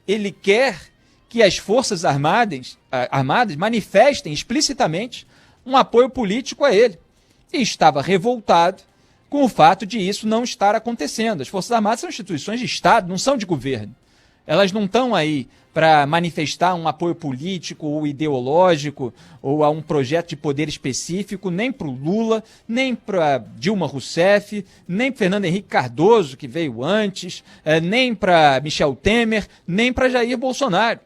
ele quer que as Forças Armadas manifestem explicitamente um apoio político a ele. E estava revoltado com o fato de isso não estar acontecendo. As Forças Armadas são instituições de Estado, não são de governo. Elas não estão aí para manifestar um apoio político ou ideológico ou a um projeto de poder específico, nem para o Lula, nem para Dilma Rousseff, nem para Fernando Henrique Cardoso, que veio antes, nem para Michel Temer, nem para Jair Bolsonaro.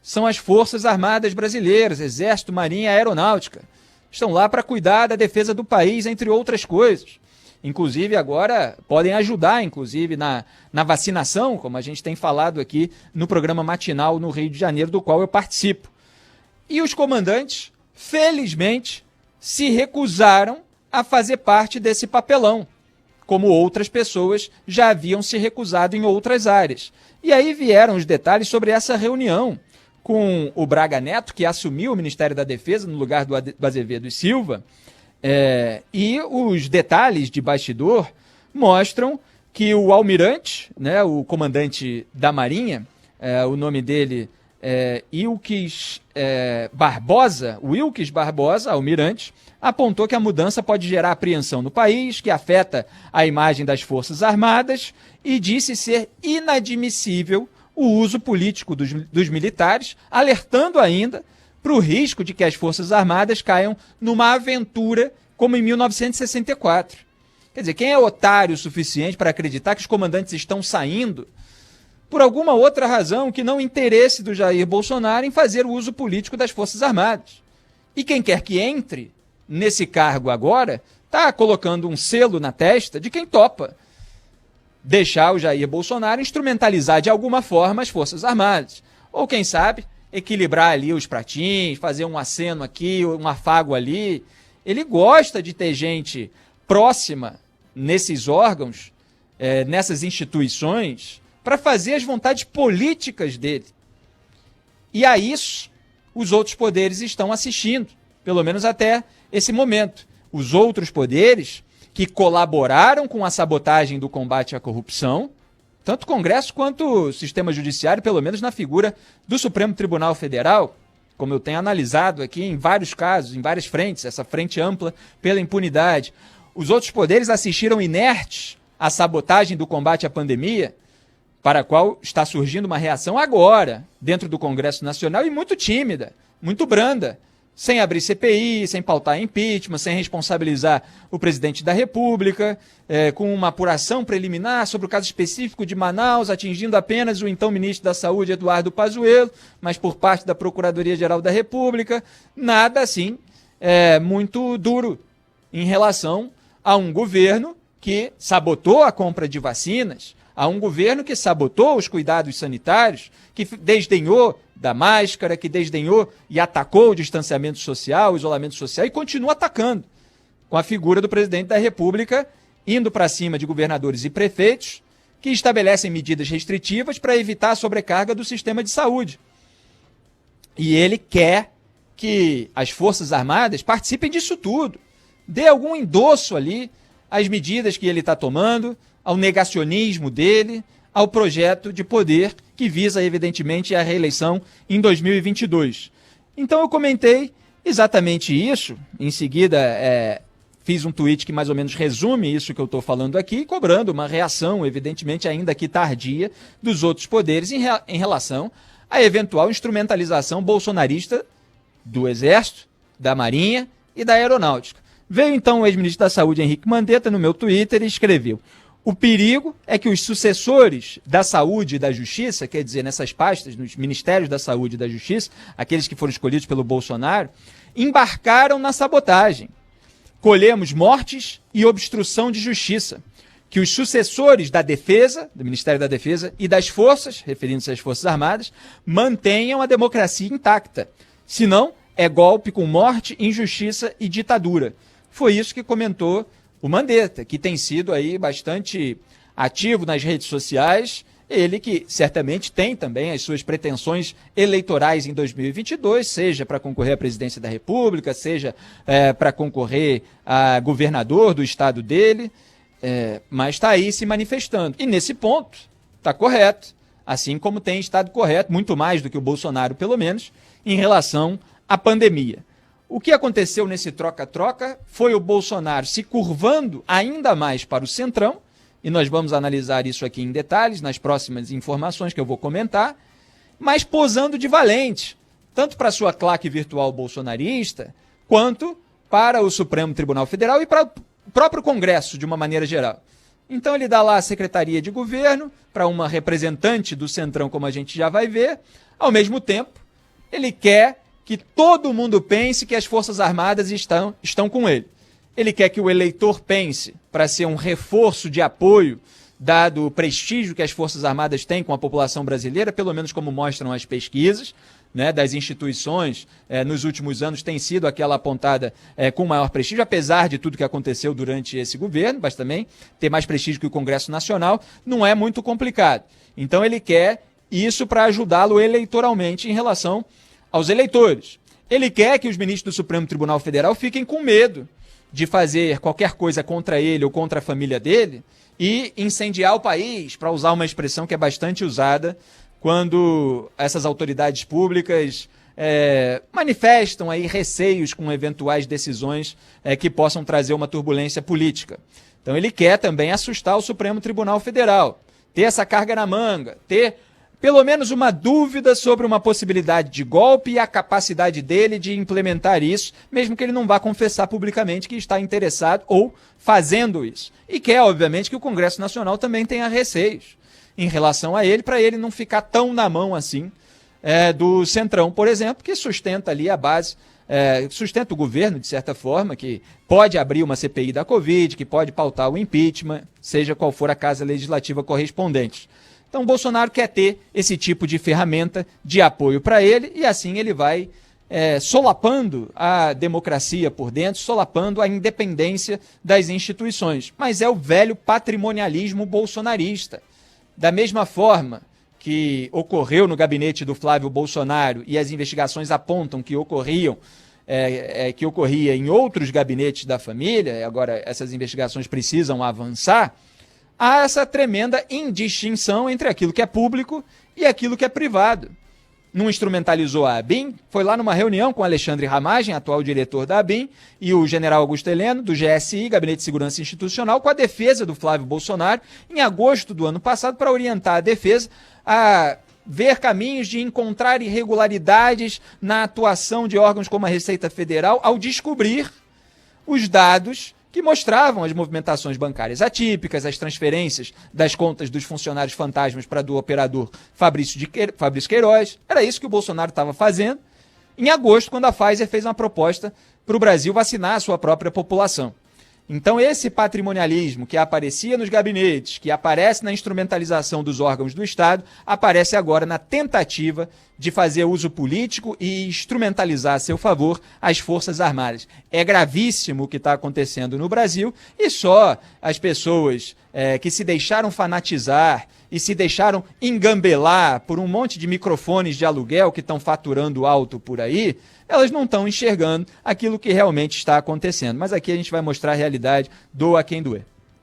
São as Forças Armadas Brasileiras, Exército, Marinha e Aeronáutica. Estão lá para cuidar da defesa do país, entre outras coisas. Inclusive, agora podem ajudar, inclusive, na vacinação, como a gente tem falado aqui no programa matinal no Rio de Janeiro, do qual eu participo. E os comandantes, felizmente, se recusaram a fazer parte desse papelão, como outras pessoas já haviam se recusado em outras áreas. E aí vieram os detalhes sobre essa reunião com o Braga Neto, que assumiu o Ministério da Defesa no lugar do Azevedo e Silva. E os detalhes de bastidor mostram que o almirante, né, o comandante da Marinha, o nome dele é Wilkes Barbosa, almirante, apontou que a mudança pode gerar apreensão no país, que afeta a imagem das Forças Armadas, e disse ser inadmissível o uso político dos militares, alertando ainda para o risco de que as Forças Armadas caiam numa aventura como em 1964. Quer dizer, quem é otário o suficiente para acreditar que os comandantes estão saindo por alguma outra razão que não o interesse do Jair Bolsonaro em fazer o uso político das Forças Armadas? E quem quer que entre nesse cargo agora está colocando um selo na testa de quem topa deixar o Jair Bolsonaro instrumentalizar de alguma forma as Forças Armadas. Ou, quem sabe, equilibrar ali os pratinhos, fazer um aceno aqui, um afago ali. Ele gosta de ter gente próxima nesses órgãos, nessas instituições, para fazer as vontades políticas dele. E a isso os outros poderes estão assistindo, pelo menos até esse momento. Os outros poderes que colaboraram com a sabotagem do combate à corrupção, tanto o Congresso quanto o sistema judiciário, pelo menos na figura do Supremo Tribunal Federal, como eu tenho analisado aqui em vários casos, em várias frentes, essa frente ampla pela impunidade. Os outros poderes assistiram inertes à sabotagem do combate à pandemia, para a qual está surgindo uma reação agora, dentro do Congresso Nacional, e muito tímida, muito branda, sem abrir CPI, sem pautar impeachment, sem responsabilizar o presidente da República, com uma apuração preliminar sobre o caso específico de Manaus, atingindo apenas o então ministro da Saúde, Eduardo Pazuello, mas por parte da Procuradoria-Geral da República, nada assim muito duro em relação a um governo que sabotou a compra de vacinas, a um governo que sabotou os cuidados sanitários, que desdenhou da máscara, que desdenhou e atacou o distanciamento social, o isolamento social, e continua atacando, com a figura do presidente da República indo para cima de governadores e prefeitos que estabelecem medidas restritivas para evitar a sobrecarga do sistema de saúde. E ele quer que as Forças Armadas participem disso tudo, dê algum endosso ali às medidas que ele está tomando, ao negacionismo dele, ao projeto de poder que visa, evidentemente, a reeleição em 2022. Então eu comentei exatamente isso, em seguida fiz um tweet que mais ou menos resume isso que eu estou falando aqui, cobrando uma reação, evidentemente, ainda que tardia, dos outros poderes em relação à eventual instrumentalização bolsonarista do Exército, da Marinha e da Aeronáutica. Veio então o ex-ministro da Saúde, Henrique Mandetta, no meu Twitter e escreveu: o perigo é que os sucessores da Saúde e da Justiça, quer dizer, nessas pastas, nos Ministérios da Saúde e da Justiça, aqueles que foram escolhidos pelo Bolsonaro, embarcaram na sabotagem. Colhemos mortes e obstrução de justiça. Que os sucessores da Defesa, do Ministério da Defesa e das Forças, referindo-se às Forças Armadas, mantenham a democracia intacta. Senão, é golpe com morte, injustiça e ditadura. Foi isso que comentou o Mandetta, que tem sido aí bastante ativo nas redes sociais, ele que certamente tem também as suas pretensões eleitorais em 2022, seja para concorrer à presidência da República, seja para concorrer a governador do estado dele, mas está aí se manifestando. E nesse ponto, está correto, assim como tem estado correto, muito mais do que o Bolsonaro, pelo menos, em relação à pandemia. O que aconteceu nesse troca-troca foi o Bolsonaro se curvando ainda mais para o centrão, e nós vamos analisar isso aqui em detalhes nas próximas informações que eu vou comentar, mas posando de valente, tanto para a sua claque virtual bolsonarista, quanto para o Supremo Tribunal Federal e para o próprio Congresso, de uma maneira geral. Então ele dá lá a Secretaria de Governo para uma representante do Centrão, como a gente já vai ver. Ao mesmo tempo, ele quer que todo mundo pense que as Forças Armadas estão com ele. Ele quer que o eleitor pense, para ser um reforço de apoio, dado o prestígio que as Forças Armadas têm com a população brasileira, pelo menos como mostram as pesquisas, né, das instituições, nos últimos anos tem sido aquela apontada com maior prestígio, apesar de tudo que aconteceu durante esse governo, mas também ter mais prestígio que o Congresso Nacional, não é muito complicado. Então ele quer isso para ajudá-lo eleitoralmente em relação aos eleitores. Ele quer que os ministros do Supremo Tribunal Federal fiquem com medo de fazer qualquer coisa contra ele ou contra a família dele e incendiar o país, para usar uma expressão que é bastante usada quando essas autoridades públicas manifestam aí receios com eventuais decisões que possam trazer uma turbulência política. Então ele quer também assustar o Supremo Tribunal Federal, ter essa carga na manga, ter pelo menos uma dúvida sobre uma possibilidade de golpe e a capacidade dele de implementar isso, mesmo que ele não vá confessar publicamente que está interessado ou fazendo isso. E quer, obviamente, que o Congresso Nacional também tenha receios em relação a ele, para ele não ficar tão na mão assim do Centrão, por exemplo, que sustenta ali a base, sustenta o governo, de certa forma, que pode abrir uma CPI da Covid, que pode pautar o impeachment, seja qual for a casa legislativa correspondente. Então, o Bolsonaro quer ter esse tipo de ferramenta de apoio para ele e assim ele vai solapando a democracia por dentro, solapando a independência das instituições. Mas é o velho patrimonialismo bolsonarista. Da mesma forma que ocorreu no gabinete do Flávio Bolsonaro e as investigações apontam que ocorria em outros gabinetes da família, agora essas investigações precisam avançar, há essa tremenda indistinção entre aquilo que é público e aquilo que é privado. Não instrumentalizou a ABIN, foi lá numa reunião com Alexandre Ramagem, atual diretor da ABIN, e o general Augusto Heleno, do GSI, Gabinete de Segurança Institucional, com a defesa do Flávio Bolsonaro, em agosto do ano passado, para orientar a defesa a ver caminhos de encontrar irregularidades na atuação de órgãos como a Receita Federal, ao descobrir os dados que mostravam as movimentações bancárias atípicas, as transferências das contas dos funcionários fantasmas para do operador Fabrício Queiroz. Era isso que o Bolsonaro estava fazendo em agosto, quando a Pfizer fez uma proposta para o Brasil vacinar a sua própria população. Então esse patrimonialismo que aparecia nos gabinetes, que aparece na instrumentalização dos órgãos do Estado, aparece agora na tentativa de fazer uso político e instrumentalizar a seu favor as Forças Armadas. É gravíssimo o que está acontecendo no Brasil e só as pessoas que se deixaram fanatizar e se deixaram engambelar por um monte de microfones de aluguel que estão faturando alto por aí, elas não estão enxergando aquilo que realmente está acontecendo. Mas aqui a gente vai mostrar a realidade, doa quem doer.